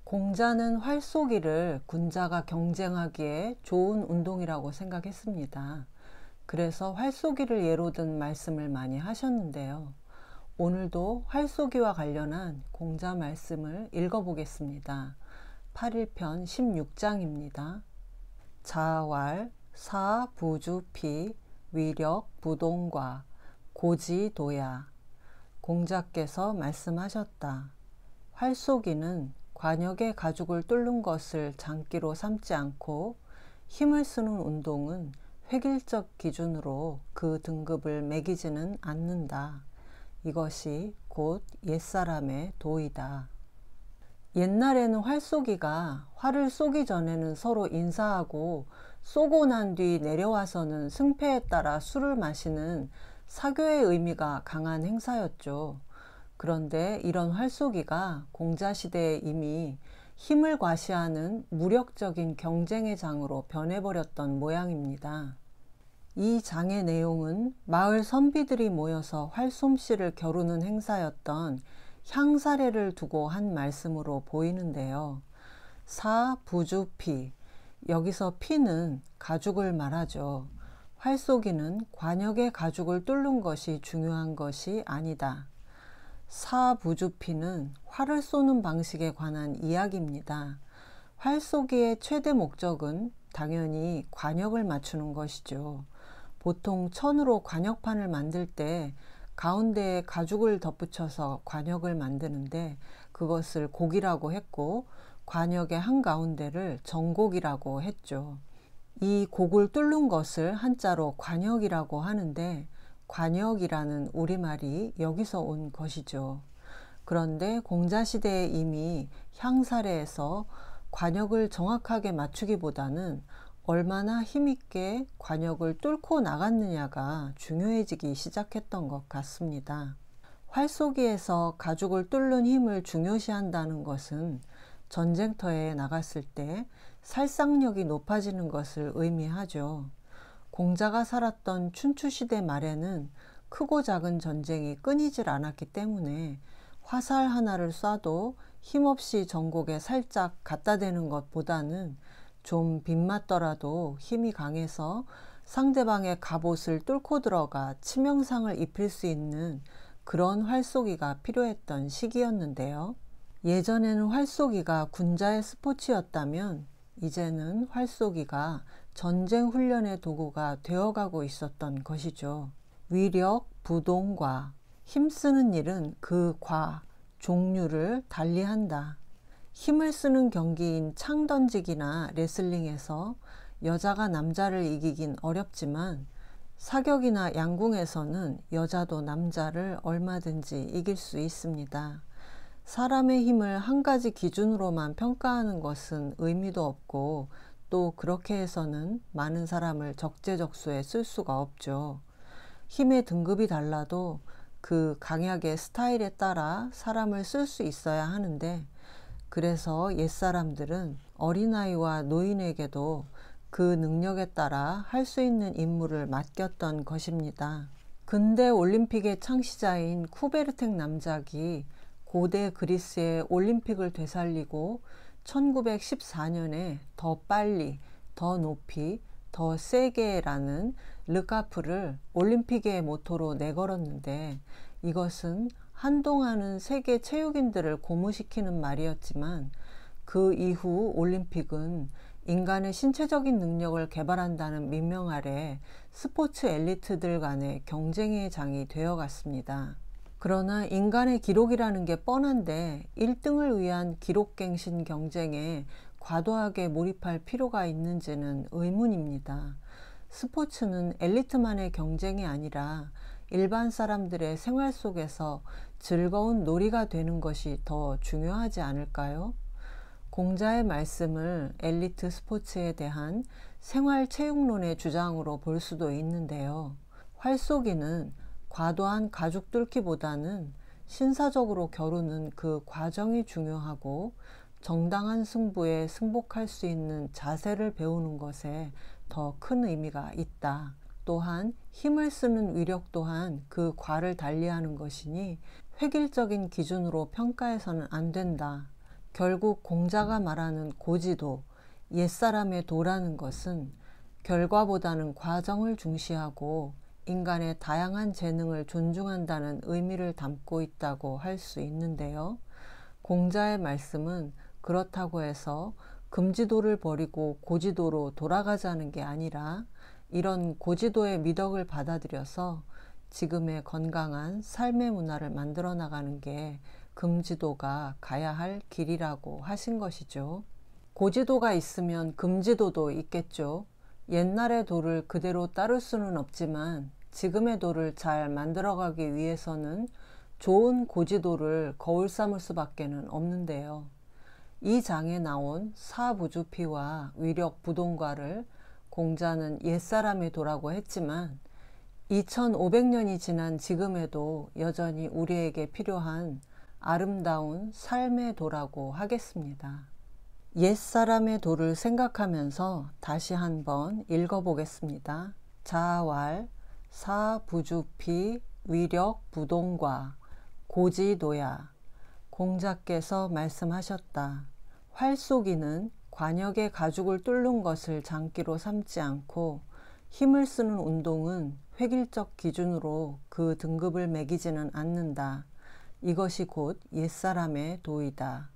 공자는 활쏘기를 군자가 경쟁하기에 좋은 운동이라고 생각했습니다. 그래서 활쏘기를 예로 든 말씀을 많이 하셨는데요. 오늘도 활쏘기와 관련한 공자 말씀을 읽어보겠습니다. 8일편 16장입니다. 자활, 사부주피, 위력, 부동과, 고지도야. 공자께서 말씀하셨다. 활쏘기는 관역의 가죽을 뚫는 것을 장기로 삼지 않고 힘을 쓰는 운동은 획일적 기준으로 그 등급을 매기지는 않는다. 이것이 곧 옛사람의 도이다. 옛날에는 활쏘기가 활을 쏘기 전에는 서로 인사하고 쏘고 난 뒤 내려와서는 승패에 따라 술을 마시는 사교의 의미가 강한 행사였죠. 그런데 이런 활쏘기가 공자시대에 이미 힘을 과시하는 무력적인 경쟁의 장으로 변해버렸던 모양입니다. 이 장의 내용은 마을 선비들이 모여서 활솜씨를 겨루는 행사였던 향사례를 두고 한 말씀으로 보이는데요. 사부주피, 여기서 피는 가죽을 말하죠. 활쏘기는 관역의 가죽을 뚫는 것이 중요한 것이 아니다. 사부주피는 활을 쏘는 방식에 관한 이야기입니다. 활쏘기의 최대 목적은 당연히 관역을 맞추는 것이죠. 보통 천으로 관역판을 만들 때 가운데에 가죽을 덧붙여서 관역을 만드는데 그것을 곡이라고 했고 관역의 한가운데를 정곡이라고 했죠. 이 곡을 뚫는 것을 한자로 관역이라고 하는데 관역이라는 우리말이 여기서 온 것이죠. 그런데 공자시대에 이미 향사례에서 관역을 정확하게 맞추기보다는 얼마나 힘있게 관역을 뚫고 나갔느냐가 중요해지기 시작했던 것 같습니다. 활쏘기에서 가죽을 뚫는 힘을 중요시한다는 것은 전쟁터에 나갔을 때 살상력이 높아지는 것을 의미하죠. 공자가 살았던 춘추시대 말에는 크고 작은 전쟁이 끊이질 않았기 때문에 화살 하나를 쏴도 힘없이 전곡에 살짝 갖다 대는 것보다는 좀 빗맞더라도 힘이 강해서 상대방의 갑옷을 뚫고 들어가 치명상을 입힐 수 있는 그런 활쏘기가 필요했던 시기였는데요. 예전에는 활쏘기가 군자의 스포츠였다면 이제는 활쏘기가 전쟁 훈련의 도구가 되어가고 있었던 것이죠. 위력, 부동과, 힘쓰는 일은 그 과, 종류를 달리한다. 힘을 쓰는 경기인 창 던지기나 레슬링에서 여자가 남자를 이기긴 어렵지만 사격이나 양궁에서는 여자도 남자를 얼마든지 이길 수 있습니다. 사람의 힘을 한 가지 기준으로만 평가하는 것은 의미도 없고 또 그렇게 해서는 많은 사람을 적재적소에 쓸 수가 없죠. 힘의 등급이 달라도 그 강약의 스타일에 따라 사람을 쓸 수 있어야 하는데 그래서 옛사람들은 어린아이와 노인에게도 그 능력에 따라 할 수 있는 임무를 맡겼던 것입니다. 근대 올림픽의 창시자인 쿠베르텍 남작이 고대 그리스의 올림픽을 되살리고 1914년에 더 빨리, 더 높이, 더 세게라는 르카프를 올림픽의 모토로 내걸었는데 이것은 한동안은 세계 체육인들을 고무시키는 말이었지만 그 이후 올림픽은 인간의 신체적인 능력을 개발한다는 민명 아래 스포츠 엘리트들 간의 경쟁의 장이 되어갔습니다. 그러나 인간의 기록이라는 게 뻔한데 1등을 위한 기록갱신 경쟁에 과도하게 몰입할 필요가 있는지는 의문입니다. 스포츠는 엘리트만의 경쟁이 아니라 일반 사람들의 생활 속에서 즐거운 놀이가 되는 것이 더 중요하지 않을까요? 공자의 말씀을 엘리트 스포츠에 대한 생활체육론의 주장으로 볼 수도 있는데요. 활쏘기는 과도한 가죽 뚫기보다는 신사적으로 겨루는 그 과정이 중요하고 정당한 승부에 승복할 수 있는 자세를 배우는 것에 더 큰 의미가 있다. 또한 힘을 쓰는 위력 또한 그 과를 달리하는 것이니 획일적인 기준으로 평가해서는 안 된다. 결국 공자가 말하는 고지도, 옛사람의 도라는 것은 결과보다는 과정을 중시하고 인간의 다양한 재능을 존중한다는 의미를 담고 있다고 할 수 있는데요. 공자의 말씀은 그렇다고 해서 금지도를 버리고 고지도로 돌아가자는 게 아니라 이런 고지도의 미덕을 받아들여서 지금의 건강한 삶의 문화를 만들어 나가는 게 금지도가 가야 할 길이라고 하신 것이죠. 고지도가 있으면 금지도도 있겠죠. 옛날의 도를 그대로 따를 수는 없지만 지금의 도를 잘 만들어가기 위해서는 좋은 고지도를 거울 삼을 수밖에는 없는데요. 이 장에 나온 사부주피와 위력부동과를 공자는 옛사람의 도라고 했지만 2500년이 지난 지금에도 여전히 우리에게 필요한 아름다운 삶의 도라고 하겠습니다. 옛사람의 도를 생각하면서 다시 한번 읽어보겠습니다. 자왈 사부주피 위력부동과 고지도야. 공자께서 말씀하셨다. 활쏘기는 관역의 가죽을 뚫는 것을 장기로 삼지 않고 힘을 쓰는 운동은 획일적 기준으로 그 등급을 매기지는 않는다. 이것이 곧 옛사람의 도이다.